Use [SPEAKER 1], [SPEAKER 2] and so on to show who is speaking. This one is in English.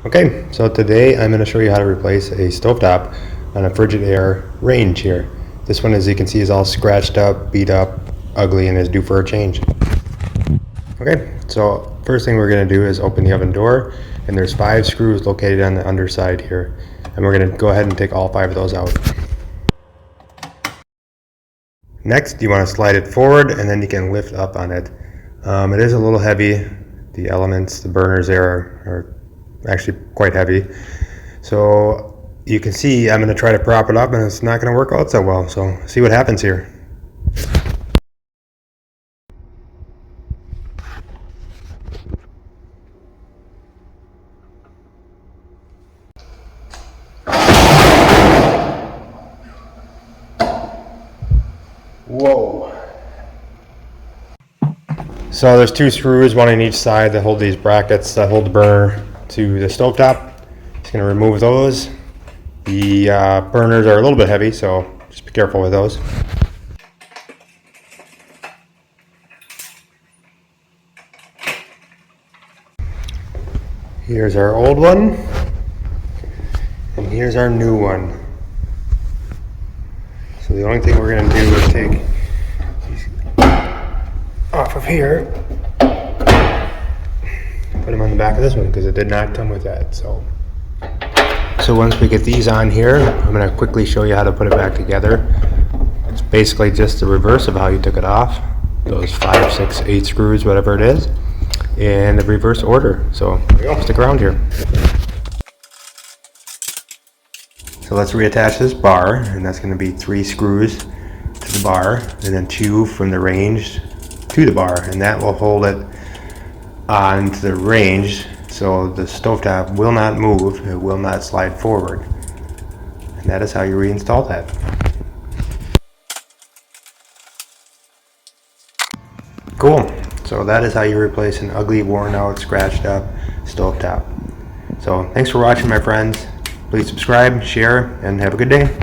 [SPEAKER 1] Okay, so today I'm going to show you how to replace a stovetop on a Frigidaire range here. This one, as you can see, is all scratched up, beat up, ugly, and is due for a change. Okay, so first thing we're going to do is open the oven door, and there's 5 screws located on the underside here. And we're going to go ahead and take all 5 of those out. Next, you want to slide it forward, and then you can lift up on it. It is a little heavy. The elements, the burners there are actually quite heavy. So you can see I'm going to try to prop it up, and it's not going to work out so well. So see what happens here. Whoa. So there's 2 screws, one on each side, that hold these brackets that hold the burner to the stovetop. Just going to remove those. The burners are a little bit heavy, so just be careful with those. Here's our old one, and here's our new one. So the only thing we're going to do is take these off of here, put them on the back of this one because it did not come with that. So once we get these on here, I'm going to quickly show you how to put it back together. It's basically just the reverse of how you took it off. Those 5, 6, 8 screws, whatever it is, in the reverse order. So there you go, stick around here. So let's reattach this bar, and that's going to be 3 screws to the bar, and then 2 from the range to the bar, and that will hold it onto the range so the stovetop will not move, it will not slide forward. And that is how you reinstall that. Cool. So that is how you replace an ugly, worn out, scratched up stovetop. So thanks for watching, my friends. Please subscribe, share, and have a good day.